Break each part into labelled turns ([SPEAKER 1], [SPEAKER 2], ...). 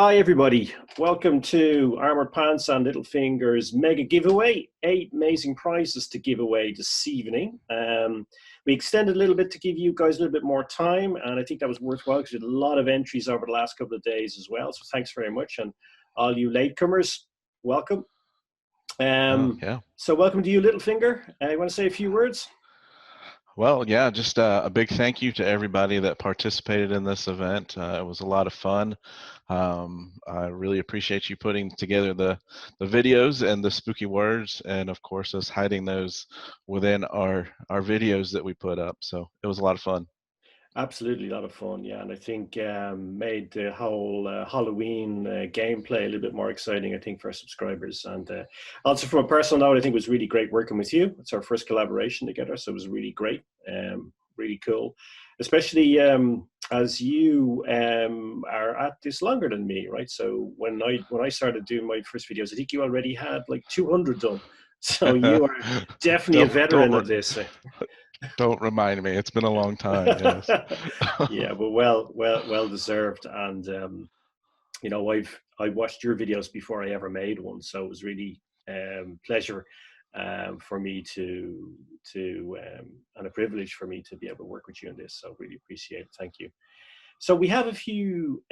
[SPEAKER 1] Hi everybody, welcome to Armoured Pantz and Littlefinger's mega giveaway. 8 amazing prizes to give away this evening. We extended a little bit to give you guys a little bit more time, and I think that was worthwhile because we had a lot of entries over the last couple of days as well, so thanks very much. And all you latecomers, welcome. So welcome to you, Littlefinger. You want to say a few words?
[SPEAKER 2] Well, yeah, just a big thank you to everybody that participated in this event. It was a lot of fun. I really appreciate you putting together the videos and the spooky words, and of course us hiding those within our videos that we put up. So it was a lot of fun.
[SPEAKER 1] Absolutely, a lot of fun, yeah, and I think made the whole Halloween gameplay a little bit more exciting, I think, for our subscribers. And also from a personal note, I think it was really great working with you. It's our first collaboration together, so it was really great, really cool, especially as you are at this longer than me, right? So when I started doing my first videos, I think you already had like 200 done. So you are definitely a veteran of this.
[SPEAKER 2] Don't remind me. It's been a long time. Yes.
[SPEAKER 1] Yeah, but well deserved. And you know, I watched your videos before I ever made one, so it was really pleasure for me to and a privilege for me to be able to work with you on this. So really appreciate it. Thank you. So we have a few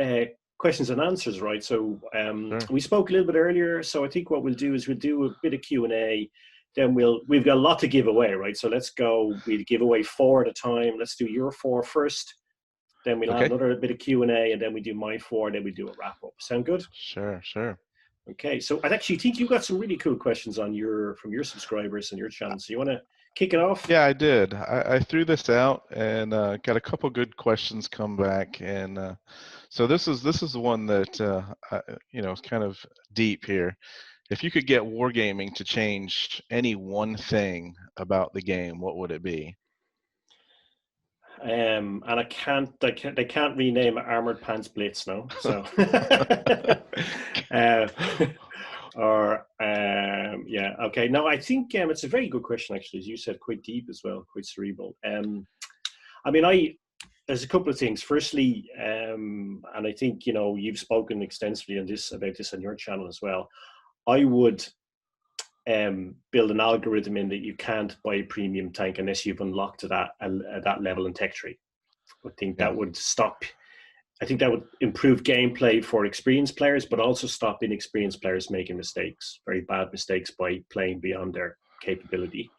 [SPEAKER 1] questions and answers, right? So
[SPEAKER 2] Sure.
[SPEAKER 1] we spoke a little bit earlier. So I think what we'll do is we'll do a bit of Q&A. Then we've got a lot to give away, right? So let's go. We'll give away 4 at a time. Let's do your 4 first. Then we'll have another bit of Q&A, and then we do my 4. Then we do a wrap up. Sound good?
[SPEAKER 2] Sure.
[SPEAKER 1] Okay. So I actually think you got some really cool questions on from your subscribers and your channel. So you want to kick it off?
[SPEAKER 2] Yeah, I did. I threw this out and got a couple good questions come back, and so this is one that you know, is kind of deep here. If you could get wargaming to change any one thing about the game, what would it be?
[SPEAKER 1] And they can't rename it Armoured Pantz Blitz, no. So yeah, okay. No, I think it's a very good question, actually, as you said, quite deep as well, quite cerebral. I mean, there's a couple of things. Firstly, and I think, you know, you've spoken extensively on this about this on your channel as well. I would build an algorithm in that you can't buy a premium tank unless you've unlocked that level in tech tree. I think that would stop. I think that would improve gameplay for experienced players, but also stop inexperienced players making mistakes, very bad mistakes, by playing beyond their capability.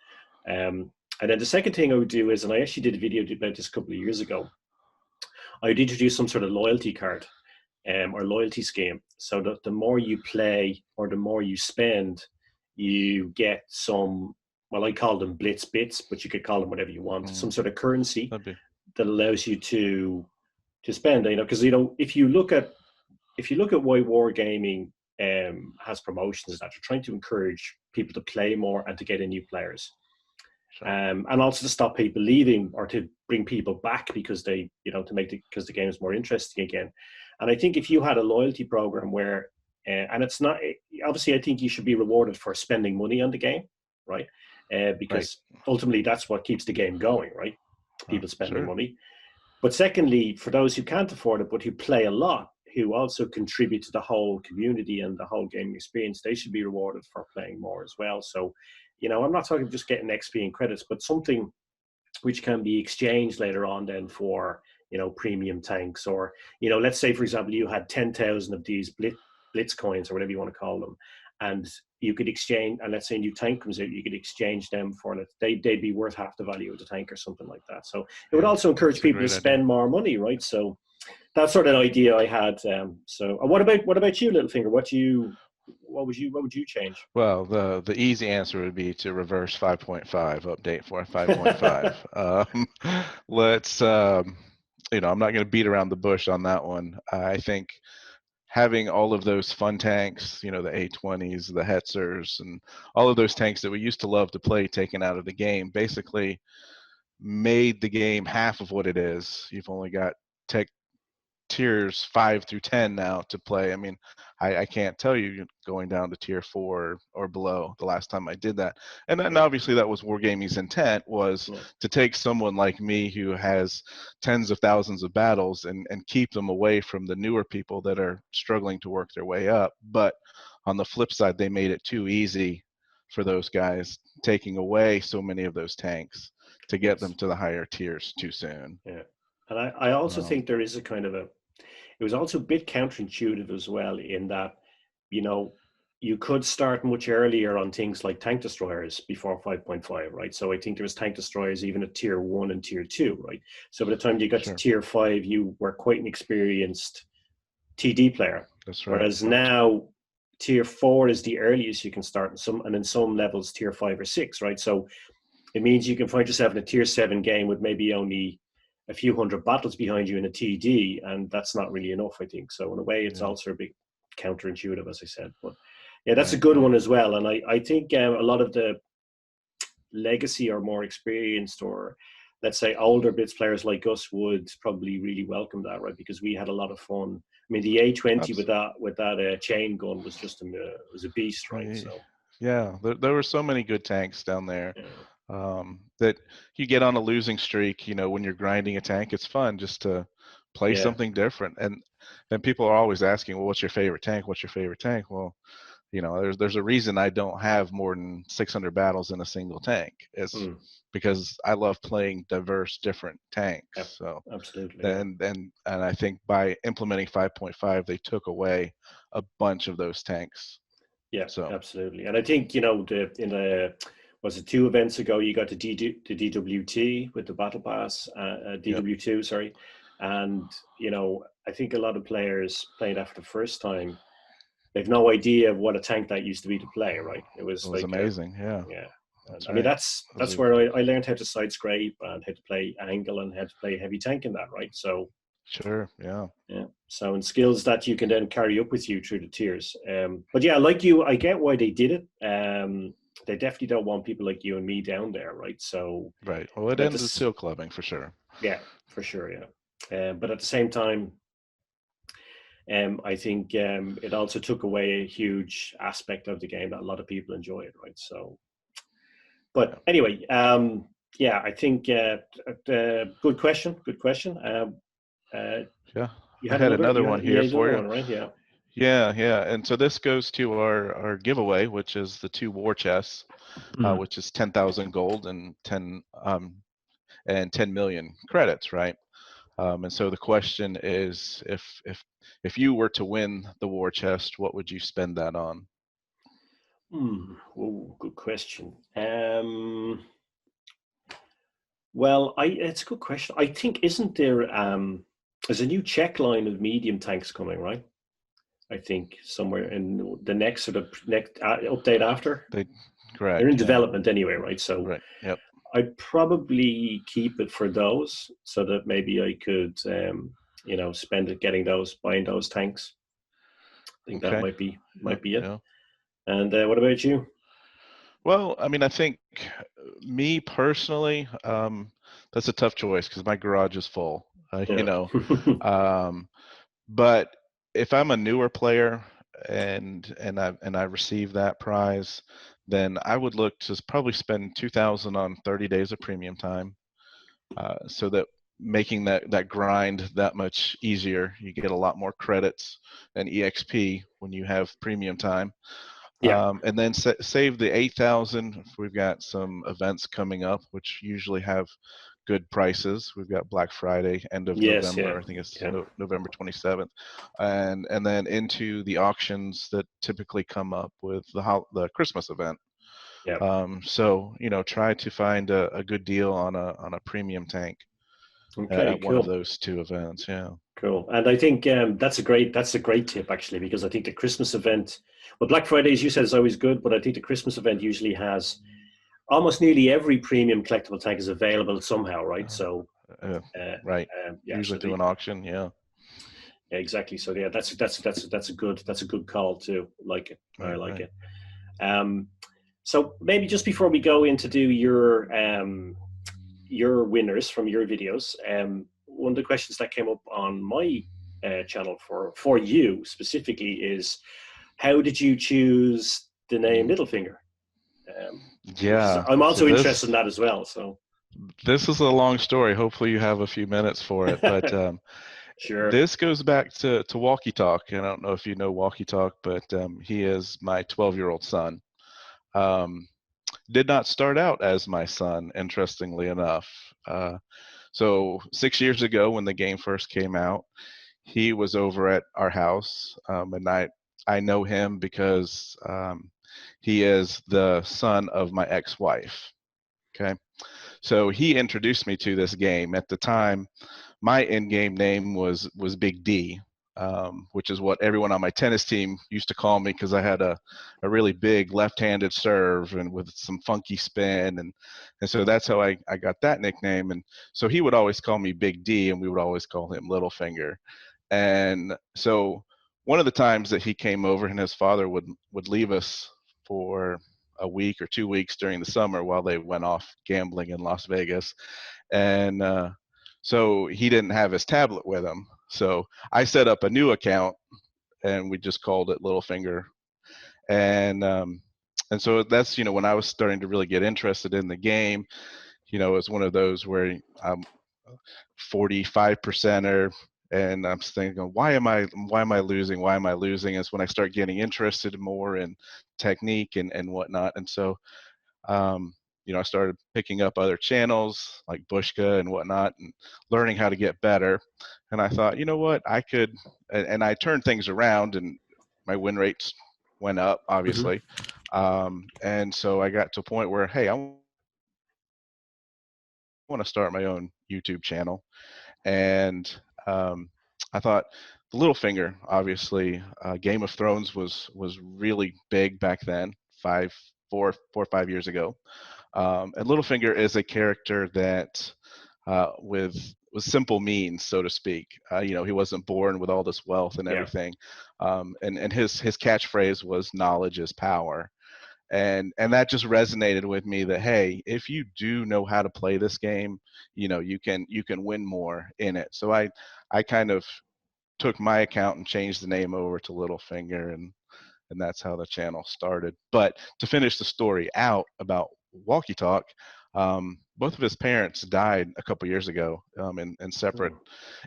[SPEAKER 1] And then the second thing I would do is, and I actually did a video about this a couple of years ago, I would introduce some sort of loyalty card or loyalty scheme, so that the more you play or the more you spend, you get some, well, I call them blitz bits, but you could call them whatever you want, some sort of currency that allows you to spend, you know, because, you know, if you look at why wargaming has promotions, is that they're trying to encourage people to play more and to get in new players. Sure. And also to stop people leaving, or to bring people back because they, you know, because the game is more interesting again. And I think if you had a loyalty program where, and it's not, obviously I think you should be rewarded for spending money on the game, right? Because ultimately that's what keeps the game going, right? People spending money. But secondly, for those who can't afford it but who play a lot, who also contribute to the whole community and the whole gaming experience, they should be rewarded for playing more as well. So, you know, I'm not talking just getting XP and credits, but something which can be exchanged later on then for, you know, premium tanks. Or, you know, let's say, for example, you had 10,000 of these blitz coins, or whatever you want to call them, and you could exchange, and let's say a new tank comes out, you could exchange them for it. They'd be worth half the value of the tank or something like that. So it would also encourage people to spend more money, right? So that's sort of an idea I had. So what about you, Littlefinger? What would you change?
[SPEAKER 2] Well, the easy answer would be to reverse 5.5, update for 5.5. Let's you know, I'm not going to beat around the bush on that one. I think having all of those fun tanks, you know, the A20s, the Hetzers, and all of those tanks that we used to love to play taken out of the game, basically made the game half of what it is. You've only got tiers 5 through 10 now to play. I mean, I can't tell you going down to tier 4 or below the last time I did that. And then obviously that was Wargaming's intent, was to take someone like me who has tens of thousands of battles and keep them away from the newer people that are struggling to work their way up. But on the flip side, they made it too easy for those guys, taking away so many of those tanks to get them to the higher tiers too soon.
[SPEAKER 1] Yeah. And I also think there is a kind of it was also a bit counterintuitive as well, in that, you know, you could start much earlier on things like tank destroyers before 5.5, right? So I think there was tank destroyers even at tier 1 and tier 2, right? So by the time you got to tier 5, you were quite an experienced TD player.
[SPEAKER 2] That's right.
[SPEAKER 1] Whereas now tier 4 is the earliest you can start, and in some levels tier 5 or 6, right? So it means you can find yourself in a tier 7 game with maybe only a few hundred battles behind you in a TD, and that's not really enough, I think. So in a way, it's also a bit counterintuitive, as I said. But yeah, that's a good one as well. And I think a lot of the legacy or more experienced, or let's say older Blitz players like us, would probably really welcome that, right? Because we had a lot of fun. I mean, the A20 with that chain gun was just was a beast, right? So
[SPEAKER 2] yeah, there were so many good tanks down there. That you get on a losing streak, you know, when you're grinding a tank, it's fun just to play something different. And people are always asking, well, what's your favorite tank? What's your favorite tank? Well, you know, there's a reason I don't have more than 600 battles in a single tank. It's because I love playing diverse, different tanks. So
[SPEAKER 1] absolutely.
[SPEAKER 2] And I think by implementing 5.5, they took away a bunch of those tanks.
[SPEAKER 1] Yeah, so absolutely. And I think, you know, was it 2 events ago, you got the DWT with the Battle Pass, DW2, sorry. And, you know, I think a lot of players playing that for the first time, they've no idea of what a tank that used to be to play, right? It was like
[SPEAKER 2] amazing, yeah.
[SPEAKER 1] I mean, that's where I learned how to side scrape and how to play angle and how to play heavy tank in that, right? So
[SPEAKER 2] yeah.
[SPEAKER 1] So, and skills that you can then carry up with you through the tiers. But yeah, like you, I get why they did it. They definitely don't want people like you and me down there, right? So
[SPEAKER 2] well, it ends with seal clubbing for sure.
[SPEAKER 1] Yeah, for sure, yeah. But at the same time, I think it also took away a huge aspect of the game that a lot of people enjoy it, right? So, but anyway, yeah, I think good question.
[SPEAKER 2] You had another one here for you,
[SPEAKER 1] right?
[SPEAKER 2] Yeah, and so this goes to our giveaway, which is the 2 war chests, which is 10,000 gold and 10 million credits, right? And so the question is, if you were to win the war chest, what would you spend that on?
[SPEAKER 1] Good question. Well, it's a good question. I think, isn't there there's a new check line of medium tanks coming, right? I think somewhere in the next update after.
[SPEAKER 2] Correct.
[SPEAKER 1] They're in development anyway, right? So
[SPEAKER 2] Yep.
[SPEAKER 1] I'd probably keep it for those, so that maybe I could, you know, spend it buying those tanks. I think that might be it.
[SPEAKER 2] Yeah. And
[SPEAKER 1] what about you?
[SPEAKER 2] Well, I mean, I think me personally, that's a tough choice because my garage is full. You know, but if I'm a newer player and I receive that prize, then I would look to probably spend 2,000 on 30 days of premium time, so that making that grind that much easier. You get a lot more credits and EXP when you have premium time. And then save the 8,000. We've got some events coming up which usually have good prices. We've got Black Friday, end of November. I think it's November 27th, and then into the auctions that typically come up with the Christmas event. So, you know, try to find a good deal on a premium tank at one of those 2 events. Yeah.
[SPEAKER 1] Cool. And I think that's a great tip, actually, because I think the Christmas event, well, Black Friday, as you said, is always good, but I think the Christmas event usually has almost nearly every premium collectible tank is available somehow, right? So
[SPEAKER 2] usually do an auction. Yeah,
[SPEAKER 1] exactly. So yeah, that's a good call too. Like it. I like it. So maybe just before we go in to do your winners from your videos, one of the questions that came up on my channel for you specifically is, how did you choose the name Littlefinger? Because
[SPEAKER 2] Yeah.
[SPEAKER 1] I'm
[SPEAKER 2] So
[SPEAKER 1] also interested in that as well. So
[SPEAKER 2] this is a long story. Hopefully you have a few minutes for it. But
[SPEAKER 1] sure.
[SPEAKER 2] this goes back to Walkie Talk. And I don't know if you know Walkie Talk, but he is my 12-year-old son. Did not start out as my son, interestingly enough. So 6 years ago, when the game first came out, he was over at our house, and I know him because he is the son of my ex-wife. Okay, so he introduced me to this game. At the time, my in-game name was Big D, which is what everyone on my tennis team used to call me because I had a really big left-handed serve and with some funky spin, and so that's how I got that nickname. And so he would always call me Big D, and we would always call him Littlefinger. And so one of the times that he came over, and his father would leave us for a week or 2 weeks during the summer while they went off gambling in Las Vegas, and so he didn't have his tablet with him. So I set up a new account, and we just called it Littlefinger. And so that's, when I was starting to really get interested in the game. It was one of those where I'm 45%er, and I'm thinking, why am I losing? Why am I losing? Is when I start getting interested more in technique and whatnot. And so I started picking up other channels like Bushka and whatnot and learning how to get better. And I thought, you know what, I could, and I turned things around, and my win rates went up, obviously. And so I got to a point where, hey, I want to start my own YouTube channel. And I thought, the Littlefinger, obviously, Game of Thrones was really big back then, 4 or 5 years ago. And Littlefinger is a character that, with simple means, so to speak. He wasn't born with all this wealth and everything. And his catchphrase was "knowledge is power," and that just resonated with me. That, hey, if you do know how to play this game, you can win more in it. So I kind of took my account and changed the name over to Littlefinger, and that's how the channel started. But to finish the story out about Walkie Talk, both of his parents died a couple years ago, in separate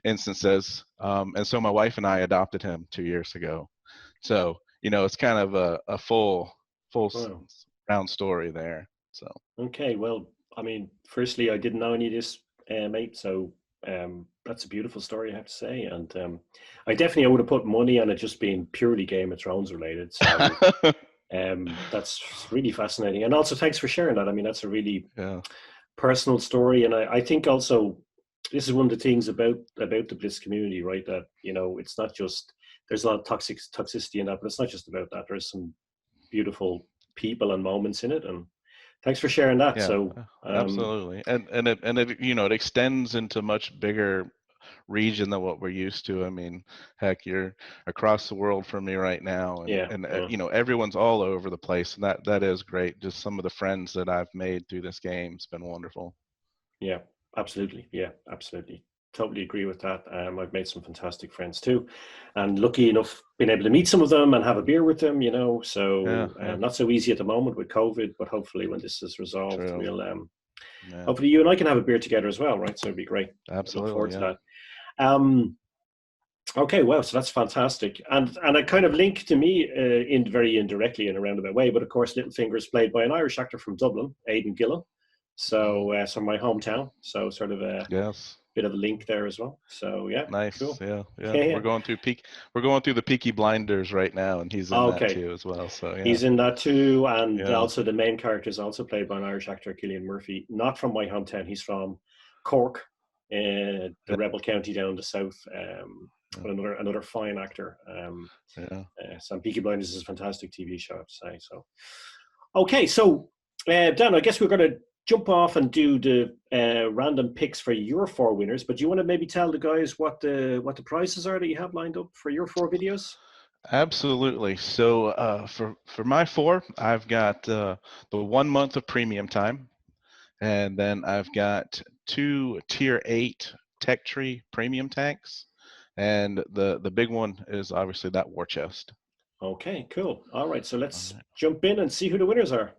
[SPEAKER 2] instances, and so my wife and I adopted him 2 years ago. So it's kind of a full
[SPEAKER 1] Wow.
[SPEAKER 2] round story there. So
[SPEAKER 1] Okay, well, I mean, firstly, I didn't know any of this, mate. So that's a beautiful story, I have to say. And I would have put money on it just being purely Game of Thrones related. So that's really fascinating. And also, thanks for sharing that. I mean, that's a really personal story. And I think also this is one of the things about the Blitz community, right? That, it's not just, there's a lot of toxicity in that, but it's not just about that. There's some beautiful people and moments in it. And thanks for sharing that.
[SPEAKER 2] Yeah,
[SPEAKER 1] so
[SPEAKER 2] absolutely. And it it extends into much bigger region than what we're used to. I mean, heck, you're across the world from me right now, and everyone's all over the place, and that is great. Just some of the friends that I've made through this game, it's been wonderful.
[SPEAKER 1] Yeah, absolutely. Yeah, absolutely. Totally agree with that. I've made some fantastic friends too, and lucky enough being able to meet some of them and have a beer with them. So not so easy at the moment with COVID, but hopefully when this is resolved, we'll hopefully you and I can have a beer together as well, right? So it'd be great.
[SPEAKER 2] Absolutely.
[SPEAKER 1] Look forward to that. Okay, well, so that's fantastic, and it kind of linked to me in very indirectly in a roundabout way. But of course, Littlefinger is played by an Irish actor from Dublin, Aidan Gillan. So my hometown. So sort of a bit of a link there as well. So yeah,
[SPEAKER 2] nice.
[SPEAKER 1] Cool.
[SPEAKER 2] Yeah. We're going through the Peaky Blinders right now, and he's in that too as well. So yeah,
[SPEAKER 1] he's in that too, and also the main character is also played by an Irish actor, Cillian Murphy, not from my hometown. He's from Cork, the rebel county down the south. Another fine actor. So Peaky Blinders is a fantastic TV show, I have to say. So okay, so Dan, I guess we're going to jump off and do the random picks for your 4 winners, but do you want to maybe tell the guys what the prizes are that you have lined up for your 4 videos?
[SPEAKER 2] Absolutely. So for my 4, I've got the 1 month of premium time, and then I've got 2 tier 8 tech tree premium tanks, And the big one is obviously that war chest.
[SPEAKER 1] Okay, cool. All right, so let's jump in and see who the winners are.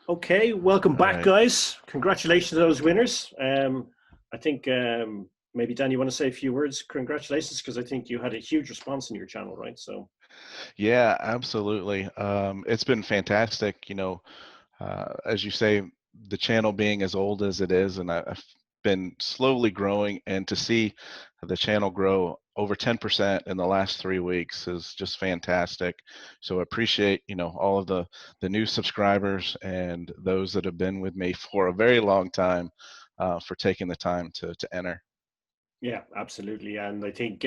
[SPEAKER 1] Okay, welcome back, guys. Congratulations to those winners. I think maybe Dan, you want to say a few words? Congratulations, because I think you had a huge response in your channel, right? So,
[SPEAKER 2] yeah, absolutely. It's been fantastic. You know, as you say, the channel being as old as it is, and I've been slowly growing, and to see the channel grow over 10% in the last 3 weeks is just fantastic. So I appreciate, you know, all of the new subscribers and those that have been with me for a very long time for taking the time to enter.
[SPEAKER 1] Yeah, absolutely. And I think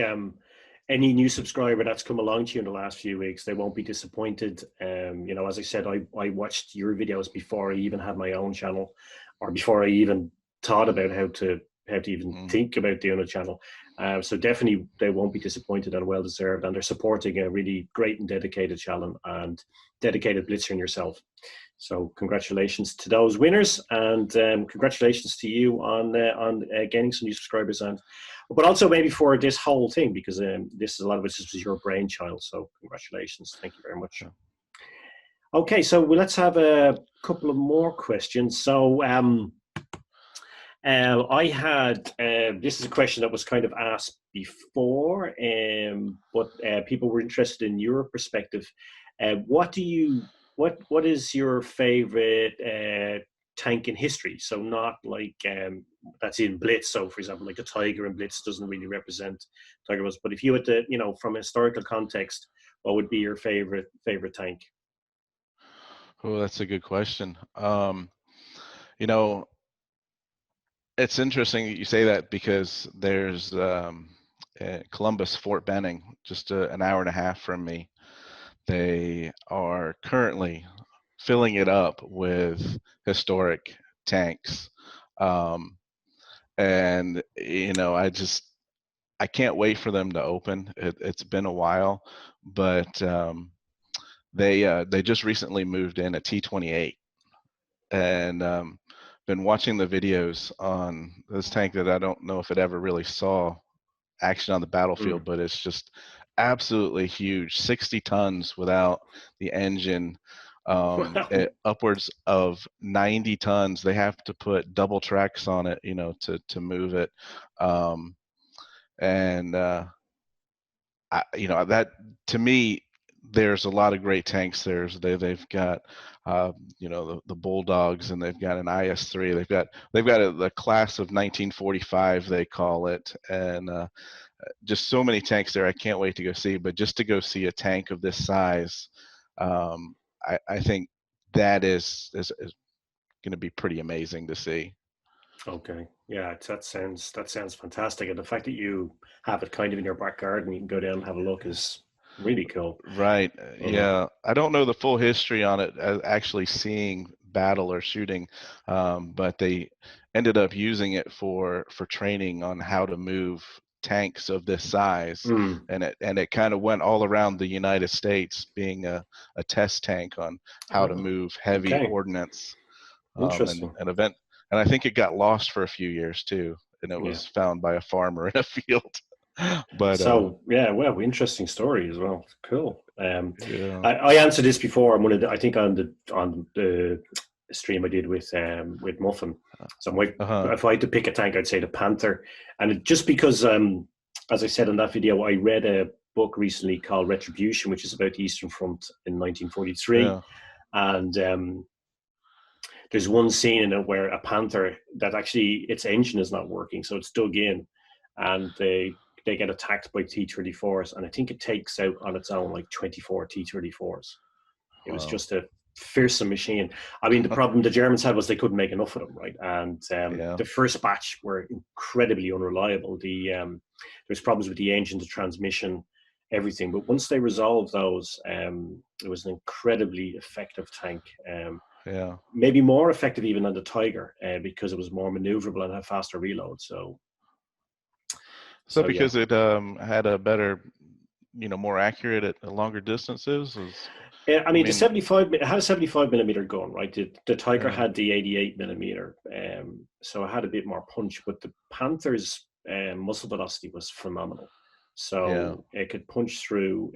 [SPEAKER 1] any new subscriber that's come along to you in the last few weeks, they won't be disappointed. You know, as I said, I watched your videos before I even had my own channel, or before I even thought about how to even think about doing a channel. So definitely they won't be disappointed, and well deserved. And they're supporting a really great and dedicated channel and dedicated blitzer in yourself. So congratulations to those winners, and congratulations to you on gaining some new subscribers, and but also maybe for this whole thing, because this is a lot of it was your brainchild. So congratulations, thank you very much. Okay, so let's have a couple of more questions. So I had this is a question that was kind of asked before, but people were interested in your perspective. What is your favorite tank in history? So not like that's in Blitz. So for example, like the Tiger in Blitz doesn't really represent Tiger Woods. But if you had to, you know, from a historical context, what would be your favorite tank?
[SPEAKER 2] Oh, that's a good question. You know, it's interesting that you say that, because there's Columbus, Fort Benning, just an hour and a half from me. They are currently filling it up with historic tanks. And, you know, I can't wait for them to open. It's been a while, but they just recently moved in a T-28, and been watching the videos on this tank that I don't know if it ever really saw action on the battlefield, but it's just absolutely huge. 60 tons without the engine, upwards of 90 tons. They have to put double tracks on it, you know, to move it. You know, that, to me, there's a lot of great tanks there. They've got you know, the Bulldogs, and they've got an IS-3. They've got the class of 1945, they call it, and just so many tanks there. I can't wait to go see. But just to go see a tank of this size, I think that is going to be pretty amazing to see.
[SPEAKER 1] Okay, yeah, that sounds fantastic, and the fact that you have it kind of in your back garden, you can go down and have a look, is really cool.
[SPEAKER 2] Right. Yeah, I don't know the full history on it, actually seeing battle or shooting, but they ended up using it for training on how to move tanks of this size, and it kind of went all around the United States, being a test tank on how to move heavy ordnance.
[SPEAKER 1] Interesting.
[SPEAKER 2] And I think it got lost for a few years too, and it was found by a farmer in a field. But
[SPEAKER 1] so yeah, well, interesting story as well. Cool. I answered this before. I think on the stream I did with Muffin. So if I had to pick a tank, I'd say the Panther, and just because, as I said in that video, I read a book recently called Retribution, which is about the Eastern Front in 1943, and there's one scene in it where a Panther that actually its engine is not working, so it's dug in, and they get attacked by T-34s, and I think it takes out on its own like 24 T-34s. It was just a fearsome machine. I mean, the problem the Germans had was they couldn't make enough of them, right? And the first batch were incredibly unreliable. There's problems with the engine, the transmission, everything. But once they resolved those, it was an incredibly effective tank. Maybe more effective even than the Tiger, because it was more maneuverable and had faster reload. So
[SPEAKER 2] because it had a better, more accurate at longer distances.
[SPEAKER 1] I mean, the 75, it had a 75 millimeter gun, right? The Tiger had the 88 millimeter, so it had a bit more punch. But the Panther's muzzle velocity was phenomenal, so it could punch through,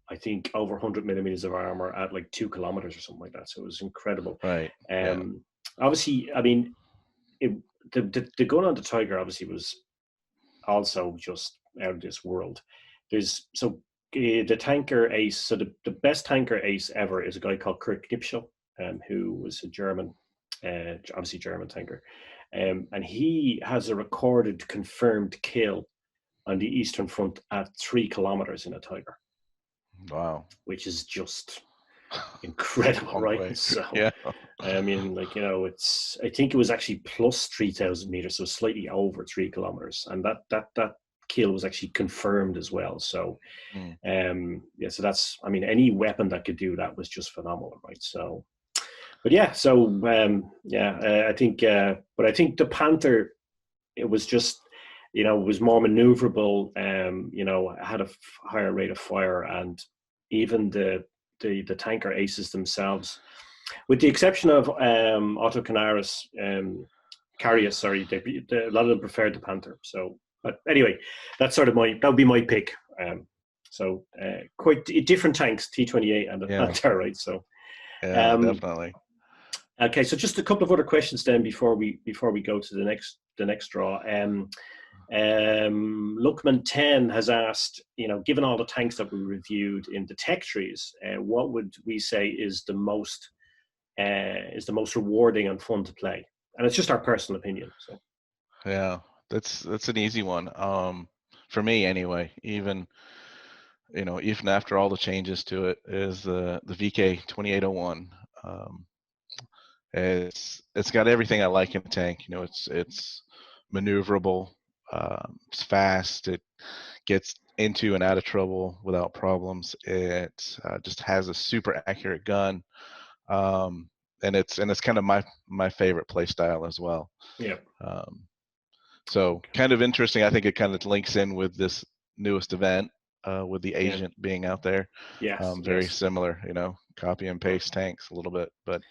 [SPEAKER 1] I think over 100 millimeters of armor at like 2 kilometers or something like that. So it was incredible.
[SPEAKER 2] Right.
[SPEAKER 1] Obviously, I mean, the gun on the Tiger obviously was also just out of this world. The tanker ace, so the best tanker ace ever is a guy called Kurt Knipschel, who was a German, obviously German tanker. And he has a recorded confirmed kill on the Eastern Front at 3 kilometers in a Tiger.
[SPEAKER 2] Wow.
[SPEAKER 1] Which is just incredible, right? So, I mean, like, I think it was actually plus 3,000 meters, so slightly over 3 kilometers. And that kill was actually confirmed as well. So, so that's, I mean, any weapon that could do that was just phenomenal, right? So, but I think, but I think the Panther, it was just, it was more maneuverable, had a higher rate of fire, and even the tanker aces themselves, with the exception of Otto Carius, a lot of them preferred the Panther. So, but anyway, that's sort of that would be my pick. So quite different tanks, T-28 and the Panther, right? So,
[SPEAKER 2] definitely.
[SPEAKER 1] Okay, so just a couple of other questions then before we go to the next draw. Lookman 10 has asked, given all the tanks that we reviewed in the tech trees, what would we say is the most rewarding and fun to play? And it's just our personal opinion. So
[SPEAKER 2] yeah, that's an easy one. For me anyway, even after all the changes to it, is the VK 2801. It's got everything I like in a tank. It's maneuverable. It's fast. It gets into and out of trouble without problems. It just has a super accurate gun, and it's kind of my favorite play style as well.
[SPEAKER 1] Yeah.
[SPEAKER 2] So kind of interesting. I think it kind of links in with this newest event, with the Agent being out there.
[SPEAKER 1] Yes.
[SPEAKER 2] Very similar. Copy and paste tanks a little bit, but.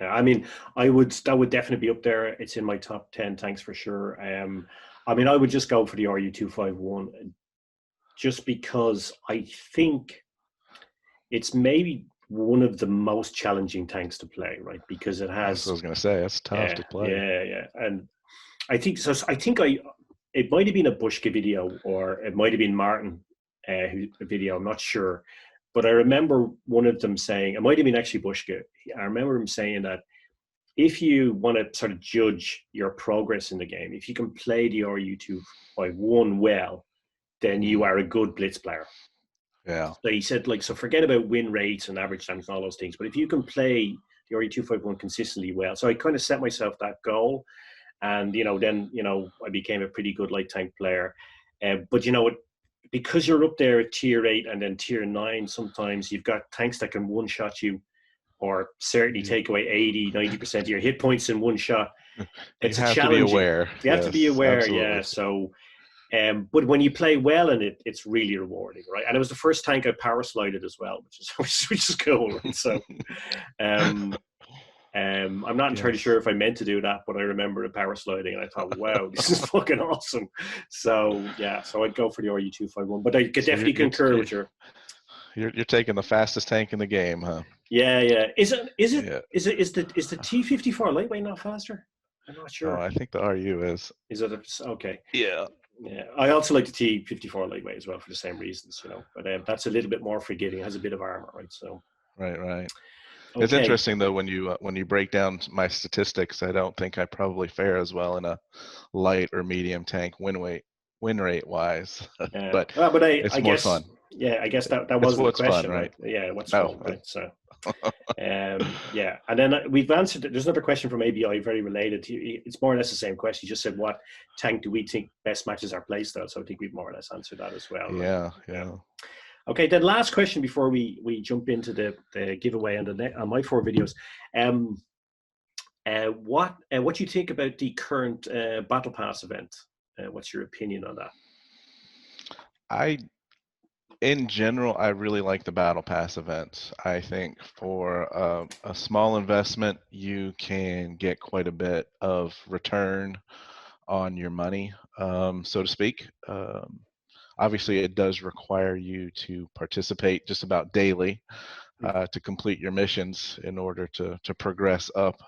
[SPEAKER 1] I mean, that would definitely be up there. It's in my top 10 tanks for sure. I mean, I would just go for the RU-251, just because I think it's maybe one of the most challenging tanks to play, right? Because it has.
[SPEAKER 2] I was going to say, it's tough to play.
[SPEAKER 1] Yeah, and I think so. It might have been a Bushka video, or it might have been Martin video. I'm not sure. But I remember one of them saying, it might have been actually Bushka. I remember him saying that if you want to sort of judge your progress in the game, if you can play the RU-251 well, then you are a good blitz player.
[SPEAKER 2] Yeah.
[SPEAKER 1] So he said, so forget about win rates and average times and all those things. But if you can play the RU-251 consistently well, so I kind of set myself that goal, and then I became a pretty good light tank player. But because you're up there at tier 8 and then tier 9, sometimes you've got tanks that can one-shot you, or certainly take away 80-90% of your hit points in one shot. It's
[SPEAKER 2] you have to be aware.
[SPEAKER 1] You have to be aware,
[SPEAKER 2] absolutely.
[SPEAKER 1] yeah. So, but when you play well in it, it's really rewarding, right? And it was the first tank I power slided as well, which is cool. Right? So, I'm not entirely sure if I meant to do that, but I remember the power sliding and I thought, wow, this is fucking awesome. So yeah, so I'd go for the RU-251, but I could definitely concur with your.
[SPEAKER 2] You're taking the fastest tank in the game, huh?
[SPEAKER 1] Yeah. Is the
[SPEAKER 2] Yeah.
[SPEAKER 1] T-54 lightweight not faster? I'm not
[SPEAKER 2] Oh,
[SPEAKER 1] sure.
[SPEAKER 2] I think the RU is.
[SPEAKER 1] Is it okay?
[SPEAKER 2] Yeah.
[SPEAKER 1] Yeah, I also like the T-54 lightweight as well for the same reasons, but that's a little bit more forgiving. It has a bit of armor, right? So.
[SPEAKER 2] Right. It's
[SPEAKER 1] Okay.
[SPEAKER 2] interesting though when you break down my statistics. I don't think I probably fare as well in a light or medium tank win rate wise, but
[SPEAKER 1] But
[SPEAKER 2] it's
[SPEAKER 1] I
[SPEAKER 2] more
[SPEAKER 1] guess
[SPEAKER 2] fun.
[SPEAKER 1] I guess that
[SPEAKER 2] It's
[SPEAKER 1] wasn't the
[SPEAKER 2] what's fun,
[SPEAKER 1] question,
[SPEAKER 2] right?
[SPEAKER 1] right? Yeah, what's
[SPEAKER 2] No.
[SPEAKER 1] fun, right? So, yeah, and then we've answered. There's another question from ABI, very related to you. It's more or less the same question. You just said, what tank do we think best matches our playstyle? So I think we've more or less answered that as well. Right?
[SPEAKER 2] Yeah.
[SPEAKER 1] Okay, then last question before we jump into the giveaway on my 4 videos. What do you think about the current Battle Pass event? What's your opinion on that?
[SPEAKER 2] In general, I really like the Battle Pass events. I think for a small investment, you can get quite a bit of return on your money, so to speak. Obviously, it does require you to participate just about daily to complete your missions in order to progress up.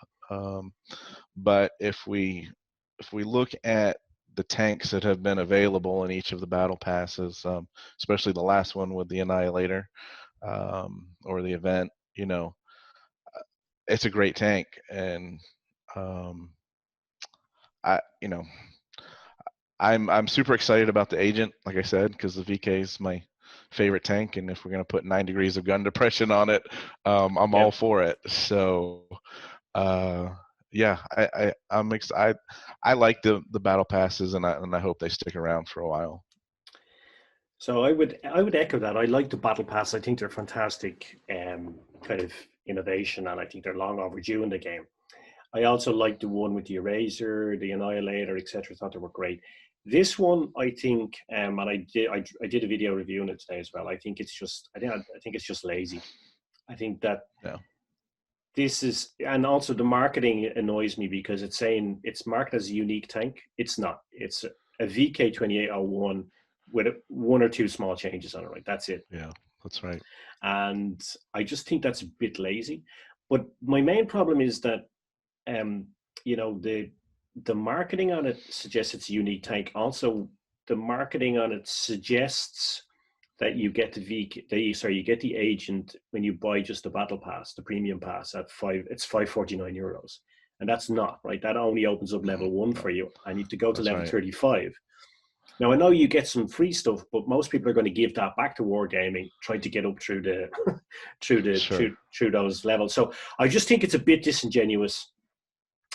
[SPEAKER 2] But if we look at the tanks that have been available in each of the battle passes, especially the last one with the Annihilator or the event, it's a great tank, and I, I'm super excited about the Agent, like I said, because the VK is my favorite tank, and if we're gonna put 9 degrees of gun depression on it, I'm all for it. So. Yeah, I'm excited. I like the battle passes, and I hope they stick around for a while.
[SPEAKER 1] So I would echo that. I like the battle pass. I think they're fantastic kind of innovation, and I think they're long overdue in the game. I also like the one with the Eraser, the Annihilator, etc. I thought they were great. This one, I think, and I did a video reviewing it today as well. I think it's just I think it's just lazy. I think that this is, and also the marketing annoys me because it's saying it's marketed as a unique tank. It's not. It's a VK2801 with 1 or 2 small changes on it, right? That's it.
[SPEAKER 2] Yeah, that's right.
[SPEAKER 1] And I just think that's a bit lazy. But my main problem is that, the marketing on it suggests it's a unique tank. Also, the marketing on it suggests that you get you get the Agent when you buy just the battle pass, the premium pass it's €549, and that's not right. That only opens up level 1 for you, and you have to go to level 35. Now I know you get some free stuff, but most people are going to give that back to wargaming, trying to get up through the through those levels. So I just think it's a bit disingenuous,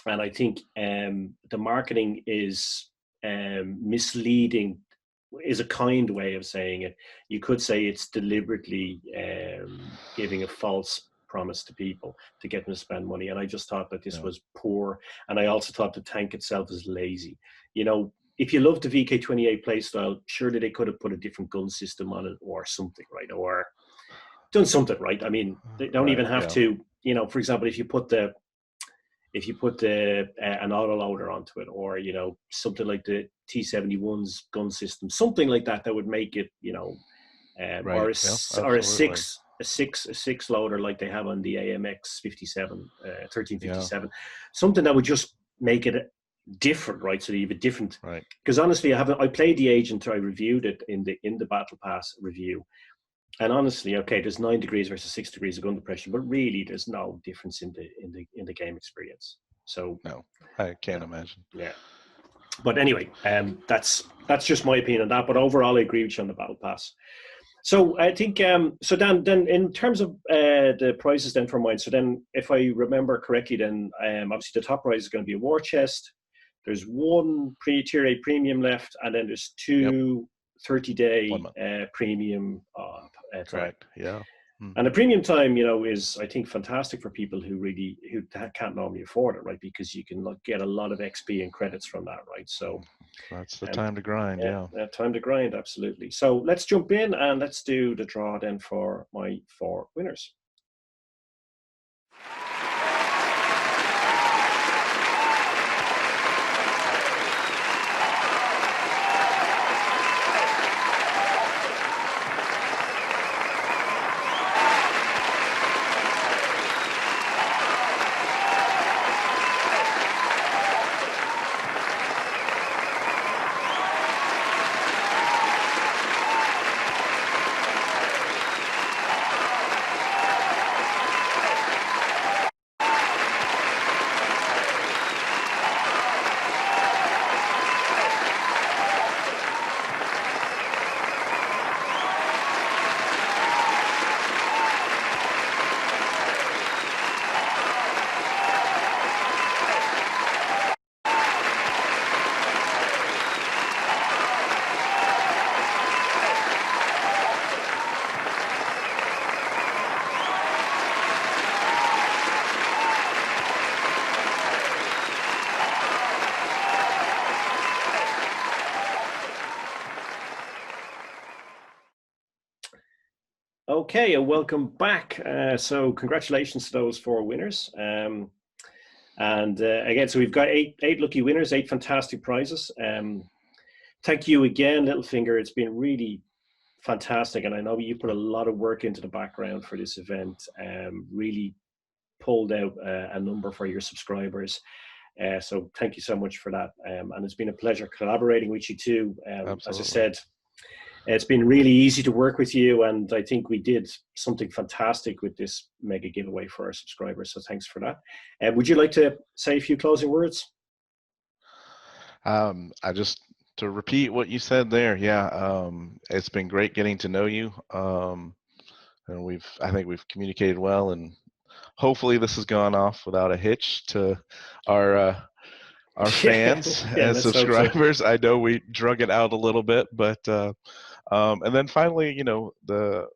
[SPEAKER 1] and I think the marketing is misleading. Is a kind way of saying it. You could say it's deliberately giving a false promise to people to get them to spend money. And I just thought that this was poor. And I also thought the tank itself is lazy. If you love the VK28 playstyle, surely they could have put a different gun system on it or something, right? Or done something, right? I mean, they don't even have to, for example, if you put an autoloader onto it, or something like the T-71's gun system, something like that would make it, or a six loader like they have on the AMX 1357, something that would just make it different, right? So you have a different.
[SPEAKER 2] Right.
[SPEAKER 1] Because honestly, I played the Agent. I reviewed it in the Battle Pass review. And honestly, okay, there's 9 degrees versus 6 degrees of gun depression, but really, there's no difference in the game experience. So
[SPEAKER 2] no, I can't imagine.
[SPEAKER 1] Yeah, but anyway, that's just my opinion on that. But overall, I agree with you on the Battle Pass. So I think so. Then in terms of the prizes, then for mine. So then, if I remember correctly, then obviously the top prize is going to be a Warchest. There's 1 Tier 8 premium left, and then there's 2 30-day premium.
[SPEAKER 2] Correct. Yeah.
[SPEAKER 1] And the premium time, is, I think, fantastic for people who can't normally afford it, right? Because you can get a lot of XP and credits from that, right? So
[SPEAKER 2] that's the time to grind. Yeah.
[SPEAKER 1] Time to grind, absolutely. So let's jump in and let's do the draw then for my 4 winners. Okay, and welcome back. So congratulations to those 4 winners. Again, so we've got eight lucky winners, 8 fantastic prizes. Thank you again, Littlefinger. It's been really fantastic, and I know you put a lot of work into the background for this event. Really pulled out a number for your subscribers. So thank you so much for that. And it's been a pleasure collaborating with you too. As I said, it's been really easy to work with you, and I think we did something fantastic with this mega giveaway for our subscribers. So thanks for that. Would you like to say a few closing words?
[SPEAKER 2] To repeat what you said there, yeah, it's been great getting to know you, and I think we've communicated well, and hopefully this has gone off without a hitch to our fans and subscribers. I know we drug it out a little bit, but and then finally, you know, the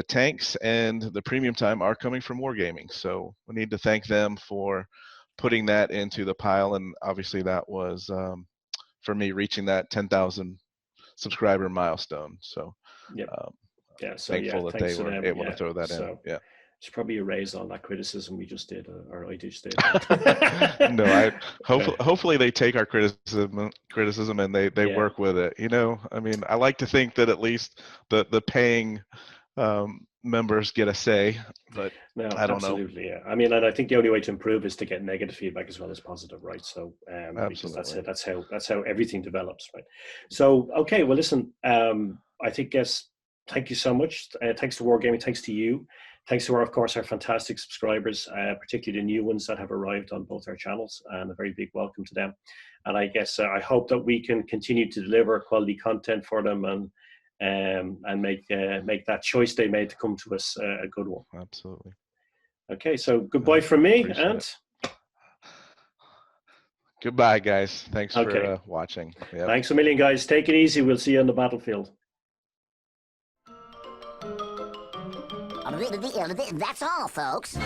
[SPEAKER 2] tanks and the premium time are coming from Wargaming, so we need to thank them for putting that into the pile, and obviously that was for me reaching that 10,000 subscriber milestone. So thankful that they were able to throw that in. Yeah.
[SPEAKER 1] Should probably erase all that criticism we just did, or I just did.
[SPEAKER 2] No, hopefully they take our criticism and they work with it. You know, I mean, I like to think that at least the paying members get a say, but
[SPEAKER 1] no,
[SPEAKER 2] I don't know.
[SPEAKER 1] Absolutely, yeah. I mean, and I think the only way to improve is to get negative feedback as well as positive, right? So, because that's how everything develops, right? So, okay, well, listen, I think thank you so much. Thanks to Wargaming, thanks to you. Thanks to, of course, our fantastic subscribers, particularly the new ones that have arrived on both our channels, and a very big welcome to them. And I guess I hope that we can continue to deliver quality content for them and make that choice they made to come to us a good one.
[SPEAKER 2] Absolutely.
[SPEAKER 1] Okay, so goodbye from me, and
[SPEAKER 2] goodbye, guys. Thanks for watching. Yep.
[SPEAKER 1] Thanks a million, guys. Take it easy. We'll see you on the battlefield.
[SPEAKER 3] That's all, folks.